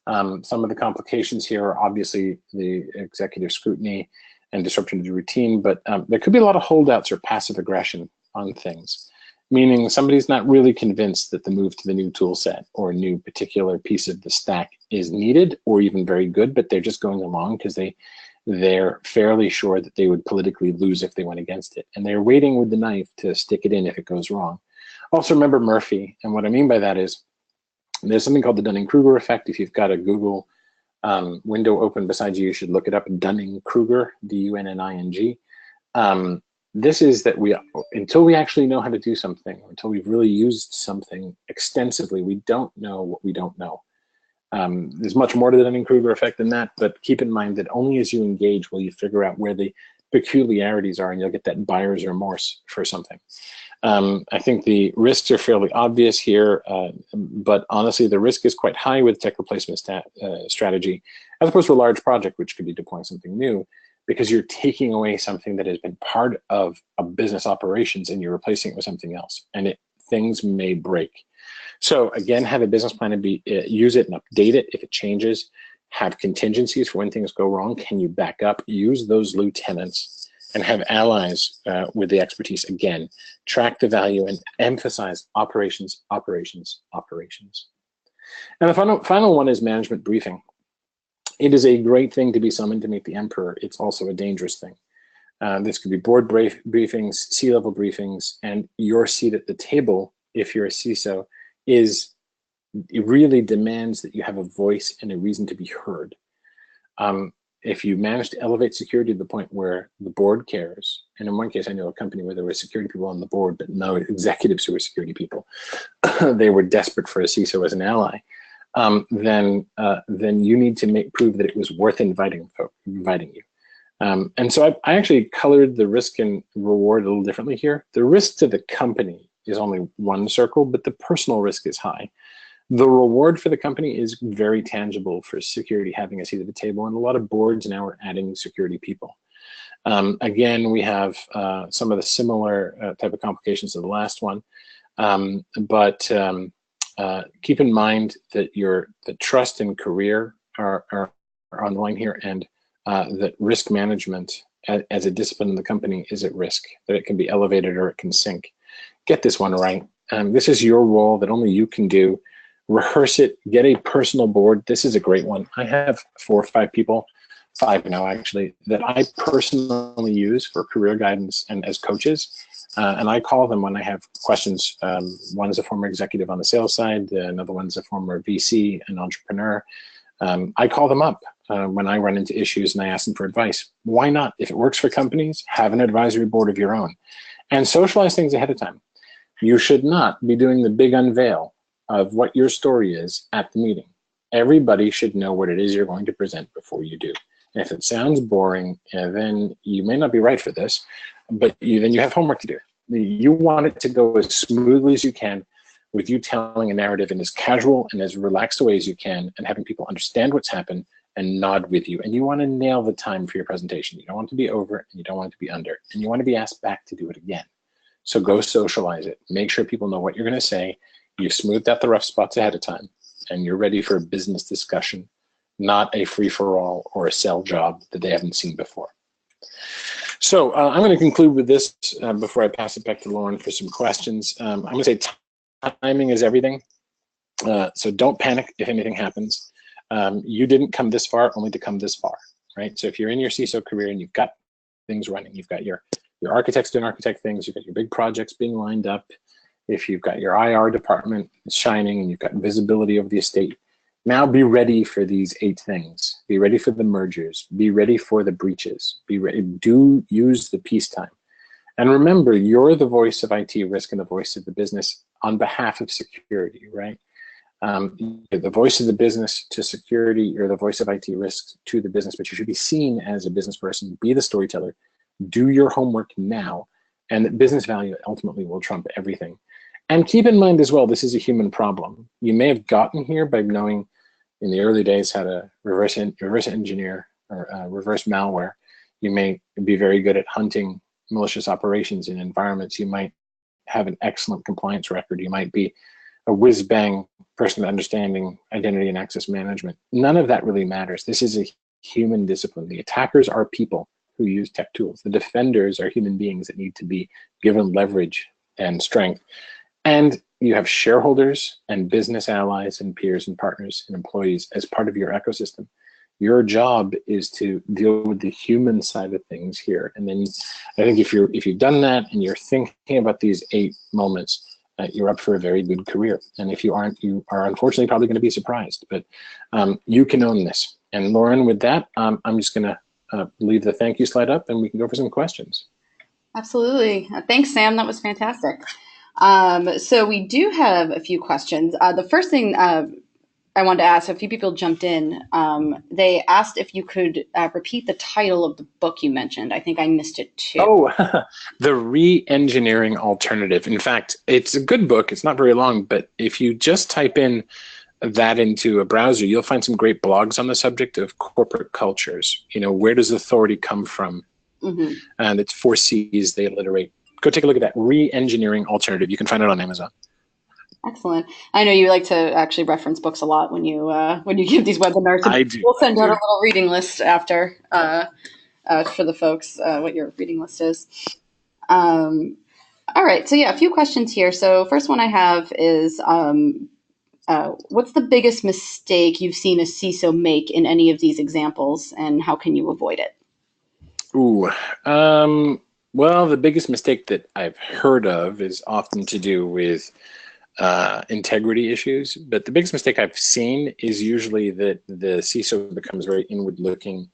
Some of the complications here are obviously the executive scrutiny and disruption to the routine, but there could be a lot of holdouts or passive aggression on things, meaning somebody's not really convinced that the move to the new tool set or a new particular piece of the stack is needed or even very good, but they're just going along because they're fairly sure that they would politically lose if they went against it. And they're waiting with the knife to stick it in if it goes wrong. Also remember Murphy, and what I mean by that is there's something called the Dunning-Kruger effect. If you've got a Google window open beside you, you should look it up, Dunning-Kruger, D-U-N-N-I-N-G. This is that until we actually know how to do something, until we've really used something extensively, we don't know what we don't know. There's much more to the Dunning-Kruger effect than that, but keep in mind that only as you engage will you figure out where the peculiarities are and you'll get that buyer's remorse for something. I think the risks are fairly obvious here, but honestly, the risk is quite high with tech replacement strategy, as opposed to a large project, which could be deploying something new, because you're taking away something that has been part of a business operations and you're replacing it with something else, and things may break. So again, have a business plan and use it and update it if it changes. Have contingencies for when things go wrong. Can you back up? Use those lieutenants and have allies with the expertise. Again, track the value and emphasize operations, operations, operations. And the final one is management briefing. It is a great thing to be summoned to meet the emperor. It's also a dangerous thing. This could be board briefings, C-level briefings, and your seat at the table, if you're a CISO, it really demands that you have a voice and a reason to be heard. If you manage to elevate security to the point where the board cares, and in one case I know a company where there were security people on the board, but no executives who were security people, they were desperate for a CISO as an ally, then you need to prove that it was worth inviting you. And so I actually colored the risk and reward a little differently here. The risk to the company is only one circle, but the personal risk is high. The reward for the company is very tangible for security having a seat at the table, and a lot of boards now are adding security people. Again, we have some of the similar type of complications to the last one, but keep in mind that the trust and career are on the line here, and that risk management as a discipline in the company is at risk, that it can be elevated or it can sink. Get this one right. This is your role that only you can do. Rehearse it, get a personal board. This is a great one. I have 4 or 5 people, 5 now actually, that I personally use for career guidance and as coaches. And I call them when I have questions. One is a former executive on the sales side, another one's a former VC, an entrepreneur. I call them up when I run into issues and I ask them for advice. Why not? If it works for companies, have an advisory board of your own and socialize things ahead of time. You should not be doing the big unveil of what your story is at the meeting. Everybody should know what it is you're going to present before you do. And if it sounds boring, then you may not be right for this, but then you have homework to do. You want it to go as smoothly as you can with you telling a narrative in as casual and as relaxed a way as you can and having people understand what's happened and nod with you. And you want to nail the time for your presentation. You don't want to be over and you don't want to be under. And you want to be asked back to do it again. So go socialize it. Make sure people know what you're going to say. You've smoothed out the rough spots ahead of time, and you're ready for a business discussion, not a free-for-all or a sell job that they haven't seen before. So I'm going to conclude with this before I pass it back to Lauren for some questions. I'm going to say timing is everything. So don't panic if anything happens. You didn't come this far only to come this far, right? So if you're in your CISO career and you've got things running, you've got your architects doing architect things, you've got your big projects being lined up, if you've got your IR department shining and you've got visibility of the estate, now be ready for these 8 things. Be ready for the mergers. Be ready for the breaches. Be ready. Do use the peacetime. And remember, you're the voice of IT risk and the voice of the business on behalf of security, right? You're the voice of the business to security, you're the voice of IT risks to the business, but you should be seen as a business person, be the storyteller, do your homework now, and business value ultimately will trump everything. And keep in mind as well, this is a human problem. You may have gotten here by knowing in the early days how to reverse engineer or reverse malware. You may be very good at hunting malicious operations in environments. You might have an excellent compliance record. You might be a whiz-bang person understanding identity and access management. None of that really matters. This is a human discipline. The attackers are people who use tech tools. The defenders are human beings that need to be given leverage and strength. And you have shareholders and business allies and peers and partners and employees as part of your ecosystem. Your job is to deal with the human side of things here. And then I think if you've done that and you're thinking about these 8 moments, you're up for a very good career. And if you aren't, you are unfortunately probably going to be surprised. But you can own this. And Lauren, with that, I'm just going to leave the thank you slide up and we can go for some questions.
Absolutely. Thanks, Sam. That was fantastic. So we do have a few questions. The first thing I wanted to ask, a few people jumped in. They asked if you could repeat the title of the book you mentioned. I think I missed it too.
Oh, The Re-Engineering Alternative. In fact, it's a good book. It's not very long, but if you just type in that into a browser, you'll find some great blogs on the subject of corporate cultures. You know, where does authority come from? Mm-hmm. And it's 4 C's, they alliterate. Go take a look at that Re-Engineering Alternative. You can find it on Amazon.
Excellent. I know you like to actually reference books a lot when you give these webinars.
I do.
We'll send out a little reading list after for the folks what your reading list is. All right. So yeah, a few questions here. So first one I have is what's the biggest mistake you've seen a CISO make in any of these examples, and how can you avoid it?
Ooh. Well, the biggest mistake that I've heard of is often to do with integrity issues, but the biggest mistake I've seen is usually that the CISO becomes very inward looking,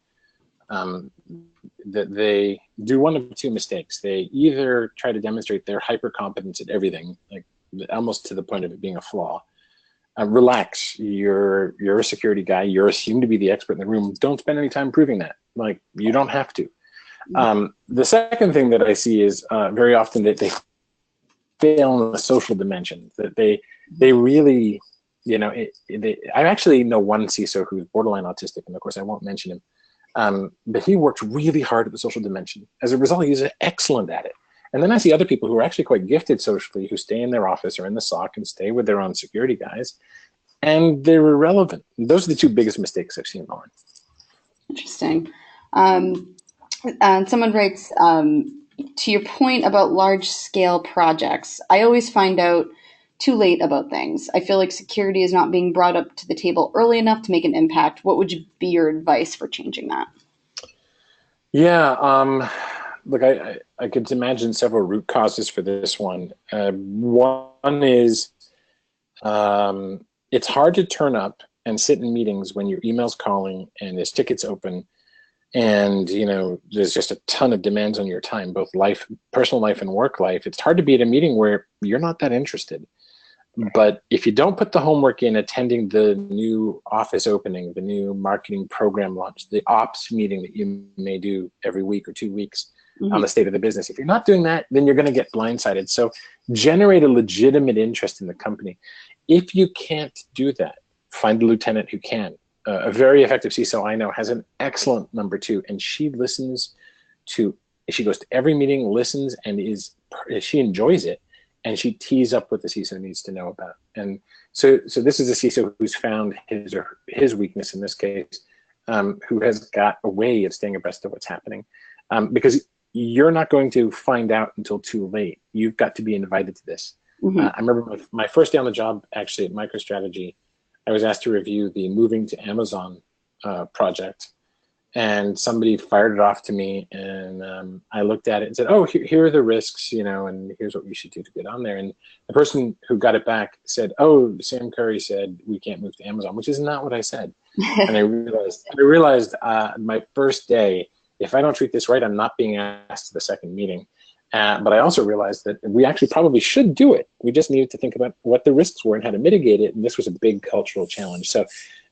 that they do one of 2 mistakes. They either try to demonstrate their hyper competence at everything, like almost to the point of it being a flaw. Relax, you're a security guy, you're assumed to be the expert in the room. Don't spend any time proving that. Like, you don't have to. The second thing that I see is very often that they fail in the social dimension, that they really, you know, I actually know one CISO who's borderline autistic, and of course I won't mention him, but he worked really hard at the social dimension. As a result, he's excellent at it. And then I see other people who are actually quite gifted socially, who stay in their office or in the SOC and stay with their own security guys, and they're irrelevant. Those are the 2 biggest mistakes I've seen, Lauren.
Interesting. And someone writes, to your point about large-scale projects, I always find out too late about things. I feel like security is not being brought up to the table early enough to make an impact. What would be your advice for changing that?
Yeah, look, I could imagine several root causes for this one. One is it's hard to turn up and sit in meetings when your email's calling and there's tickets open, and you know there's just a ton of demands on your time, both personal life and work life. It's hard to be at a meeting where you're not that interested. But if you don't put the homework in attending the new office opening, the new marketing program launch, the ops meeting that you may do every week or 2 weeks on the state of the business, if you're not doing that, then you're going to get blindsided. So generate a legitimate interest in the company. If you can't do that, find a lieutenant who can. A very effective CISO I know has an excellent number 2, and she goes to every meeting, listens, and she enjoys it, and she tees up what the CISO needs to know about. And so this is a CISO who's found his weakness in this case, who has got a way of staying abreast of what's happening, because you're not going to find out until too late. You've got to be invited to this. I remember my first day on the job, actually at MicroStrategy, I was asked to review the moving to Amazon project, and somebody fired it off to me, and I looked at it and said, oh, here are the risks, you know, and here's what we should do to get on there. And the person who got it back said, oh, Sam Curry said we can't move to Amazon, which is not what I said. And I realized my first day, if I don't treat this right, I'm not being asked to the second meeting. But I also realized that we actually probably should do it. We just needed to think about what the risks were and how to mitigate it. And this was a big cultural challenge. So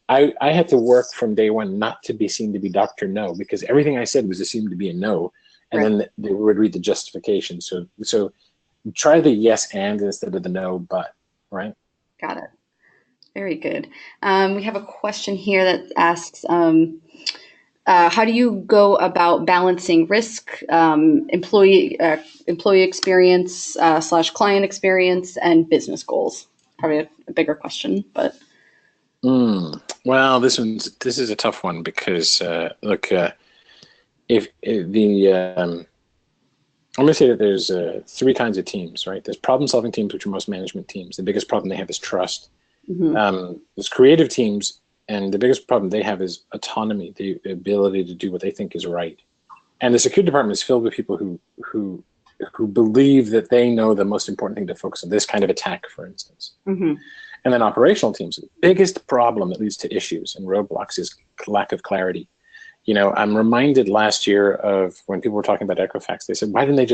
I had to work from day one not to be seen to be Dr. No, because everything I said was assumed to be a no. And
Right.
then they would read the justification. So try the yes and instead of the no but, right?
Got it. Very good. We have a question here that asks, how do you go about balancing risk, employee experience slash client experience, and business goals? Probably a bigger question, but
Well, this is a tough one because look, if the I'm going to say that there's three kinds of teams, right? There's problem-solving teams, which are most management teams. The biggest problem they have is trust. There's creative teams, and the biggest problem they have is autonomy, the ability to do what they think is right. And the security department is filled with people who believe that they know the most important thing to focus on, this kind of attack, for instance. And then operational teams, the biggest problem that leads to issues and roadblocks is lack of clarity. You know, I'm reminded last year of when people were talking about Equifax, they said, why didn't they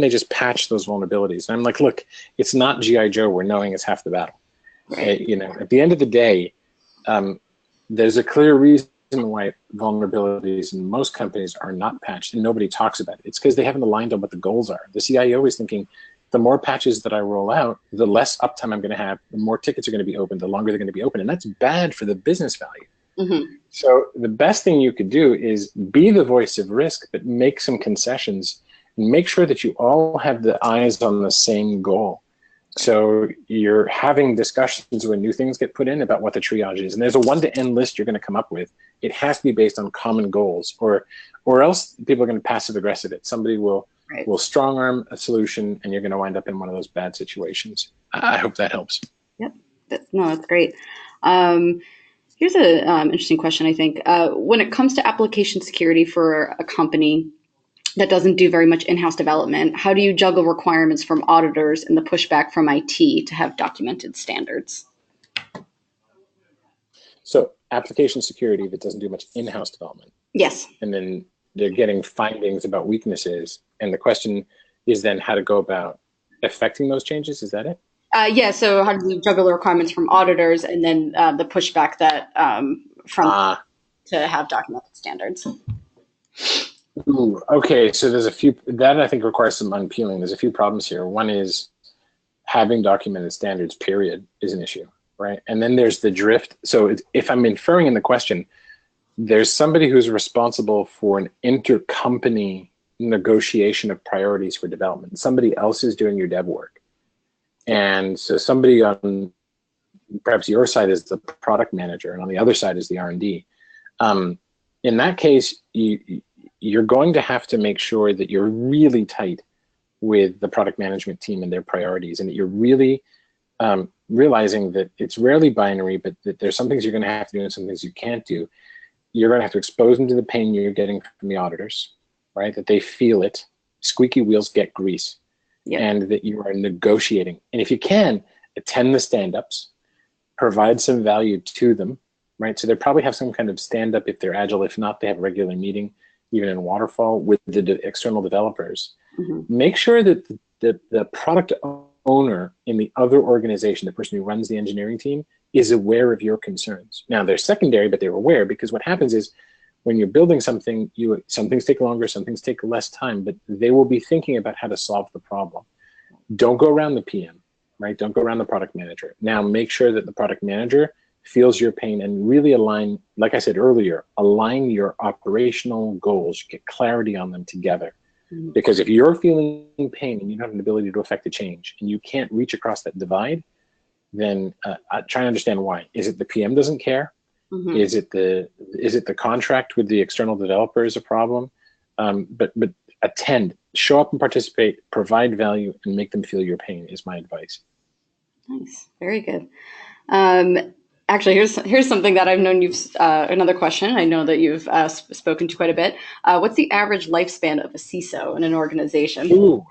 just patch those vulnerabilities? And I'm like, look, it's not G.I. Joe where knowing is half the battle.
right.
You know, at the end of the day, there's a clear reason why vulnerabilities in most companies are not patched and nobody talks about it. It's because they haven't aligned on what the goals are. The CIO is thinking, the more patches that I roll out, the less uptime I'm going to have, the more tickets are going to be open, the longer they're going to be open. And that's bad for the business value. So the best thing you could do is be the voice of risk, but make some concessions and make sure that you all have the eyes on the same goal. So you're having discussions when new things get put in about what the triage is. And there's a one-to-end list you're going to come up with. It has to be based on common goals, or else people are going to passive aggressive it. Somebody will strong arm a solution, and you're going to wind up in one of those bad situations. I hope that helps.
Yep. No, that's great. Here's an interesting question, I think. When it comes to application security for a company that doesn't do very much in-house development, how do you juggle requirements from auditors and the pushback from IT to have documented standards?
So application security that doesn't do much in-house development.
Yes.
And then they're getting findings about weaknesses. And the question is then how to go about affecting those changes. Is that it?
Yeah. So how do you juggle the requirements from auditors and then the pushback that to have documented standards?
Ooh, okay, so there's a few, that I think requires some unpeeling. There's a few problems here. One is having documented standards, period, is an issue, right? And then there's the drift. So if I'm inferring in the question, there's somebody who's responsible for an intercompany negotiation of priorities for development. Somebody else is doing your dev work. And so somebody on perhaps your side is the product manager, and on the other side is the R&D. In that case, you're going to have to make sure that you're really tight with the product management team and their priorities, and that you're really realizing that it's rarely binary, but that there's some things you're going to have to do and some things you can't do. You're going to have to expose them to the pain you're getting from the auditors, right? That they feel it. Squeaky wheels get grease. Yep. And that you are negotiating. And if you can, attend the stand-ups, provide some value to them, right? So they probably have some kind of stand-up if they're agile. If not, they have a regular meeting, even in waterfall, with the external developers. Make sure that the product owner in the other organization, the person who runs the engineering team, is aware of your concerns. Now, they're secondary, but they're aware, because what happens is when you're building something, some things take longer, some things take less time, but they will be thinking about how to solve the problem. Don't go around the PM, right? Don't go around the product manager. Now, make sure that the product manager feels your pain and really align, like I said earlier, align your operational goals, get clarity on them together. Because if you're feeling pain and you don't have an ability to affect the change and you can't reach across that divide, then try and understand why. Is it the PM doesn't care? Is it the contract with the external developer is a problem? But attend, show up and participate, provide value, and make them feel your pain is my advice.
Nice, very good. Actually, here's something that I've known you've another question. I know that you've spoken to quite a bit. What's the average lifespan of a CISO in an organization?
Ooh,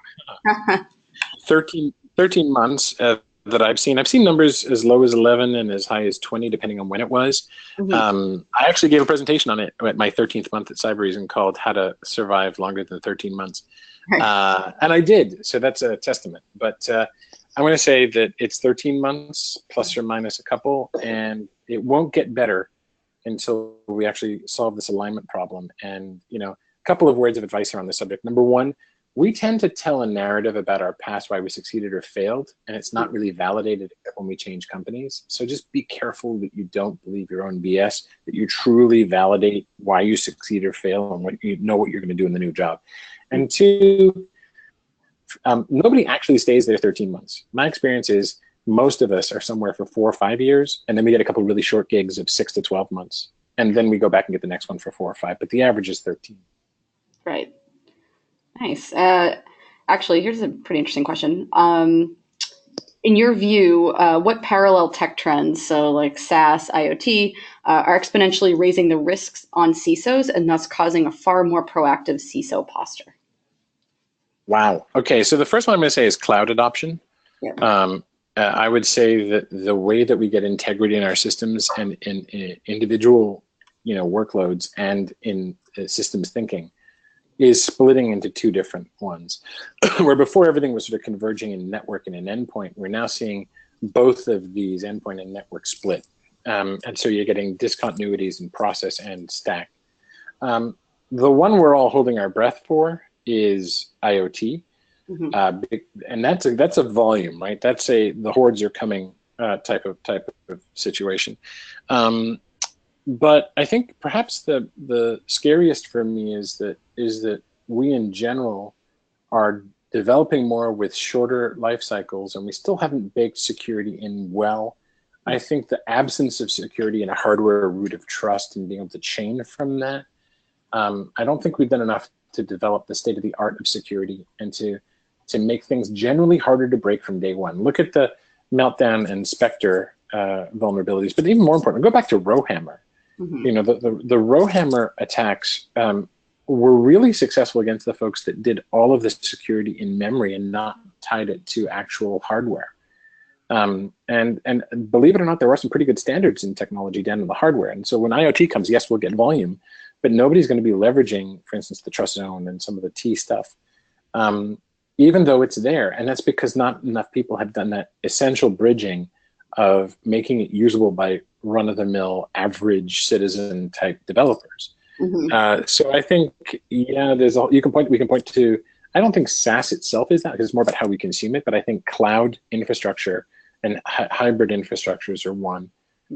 13 months. That I've seen numbers as low as 11 and as high as 20, depending on when it was. I actually gave a presentation on it at my 13th month at Cybereason called How to Survive Longer Than 13 Months.
Right.
And I did, so that's a testament. But I'm going to say that it's 13 months plus or minus a couple, and it won't get better until we actually solve this alignment problem. And, a couple of words of advice around the subject. Number one, we tend to tell a narrative about our past, why we succeeded or failed, and it's not really validated when we change companies. So just be careful that you don't believe your own BS, that you truly validate why you succeed or fail and what you know what you're going to do in the new job. And two, nobody actually stays there 13 months. My experience is most of us are somewhere for 4 or 5 years, and then we get a couple of really short gigs of 6 to 12 months. And then we go back and get the next one for 4 or 5, but the average is 13.
Right. Nice. Actually, here's a pretty interesting question. In your view, what parallel tech trends, so like SaaS, IoT, are exponentially raising the risks on CISOs and thus causing a far more proactive CISO posture?
Wow. Okay, so the first one I'm going to say is cloud adoption.
Yeah.
I would say that the way that we get integrity in our systems and in individual, workloads and in systems thinking is splitting into two different ones. Where before everything was sort of converging in network and in endpoint, we're now seeing both of these endpoint and network split. And so you're getting discontinuities in process and stack. The one we're all holding our breath for is IoT. And that's a volume, right? That's the hordes are coming type of situation. But I think perhaps the scariest for me is that we in general are developing more with shorter life cycles, and we still haven't baked security in well. I think the absence of security and a hardware root of trust and being able to chain from that, I don't think we've done enough to develop the state of the art of security and to make things generally harder to break from day one. Look at the Meltdown and Spectre vulnerabilities, but even more important, go back to Rowhammer. The Rowhammer attacks were really successful against the folks that did all of the security in memory and not tied it to actual hardware. And believe it or not, there are some pretty good standards in technology down to the hardware. And so when IoT comes, yes, we'll get volume, but nobody's going to be leveraging, for instance, the trust zone and some of the T stuff, even though it's there. And that's because not enough people have done that essential bridging of making it usable by run-of-the-mill average citizen type developers. So I think, yeah, we can point to, I don't think SaaS itself is that, because it's more about how we consume it, but I think cloud infrastructure and hybrid infrastructures are one,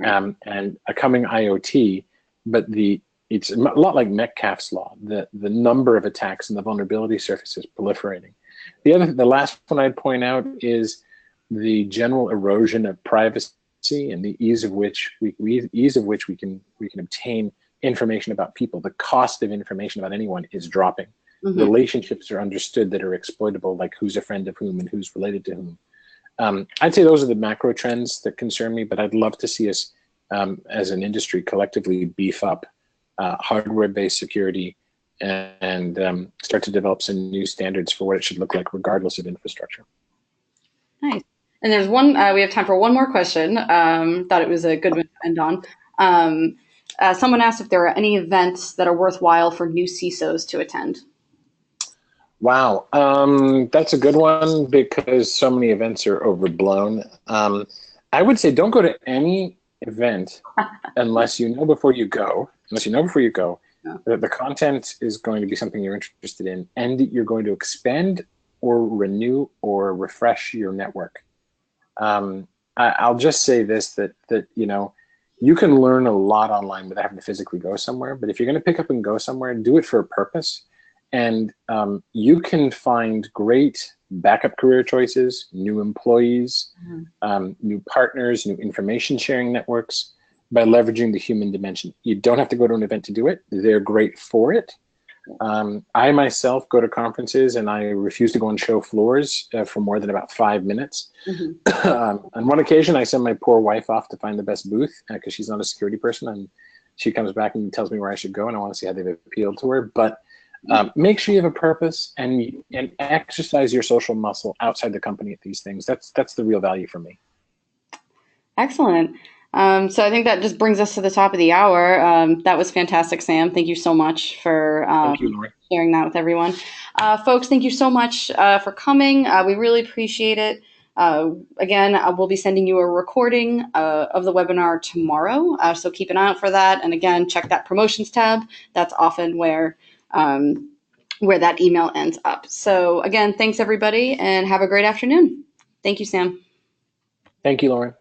and a coming IoT, but it's a lot like Metcalfe's law, the number of attacks and the vulnerability surfaces proliferating. The last one I'd point out is the general erosion of privacy and the ease of which we can obtain information about people. The cost of information about anyone is dropping. Relationships are understood that are exploitable, like who's a friend of whom and who's related to whom. I'd say those are the macro trends that concern me, but I'd love to see us as an industry collectively beef up hardware-based security and start to develop some new standards for what it should look like regardless of infrastructure.
Nice. And there's one, we have time for one more question. Thought it was a good one to end on. Someone asked if there are any events that are worthwhile for new CISOs to attend.
Wow, that's a good one because so many events are overblown. I would say don't go to any event unless you know before you go. Yeah. That the content is going to be something you're interested in, and you're going to expand or renew or refresh your network. I'll just say this, that you can learn a lot online without having to physically go somewhere. But if you're going to pick up and go somewhere, do it for a purpose. And you can find great backup career choices, new employees, new partners, new information sharing networks by leveraging the human dimension. You don't have to go to an event to do it. They're great for it. I myself go to conferences and I refuse to go on show floors for more than about 5 minutes. On one occasion, I send my poor wife off to find the best booth because she's not a security person, and she comes back and tells me where I should go, and I want to see how they've appealed to her. But make sure you have a purpose and exercise your social muscle outside the company at these things. That's the real value for me.
Excellent. So I think that just brings us to the top of the hour. That was fantastic, Sam. Thank you so much for
Thank you, Lori.
sharing that with everyone. Folks, thank you so much for coming. We really appreciate it. Again, we'll be sending you a recording of the webinar tomorrow, so keep an eye out for that. And again, check that promotions tab. That's often where that email ends up. So again, thanks everybody, and have a great afternoon. Thank you, Sam.
Thank you, Lauren.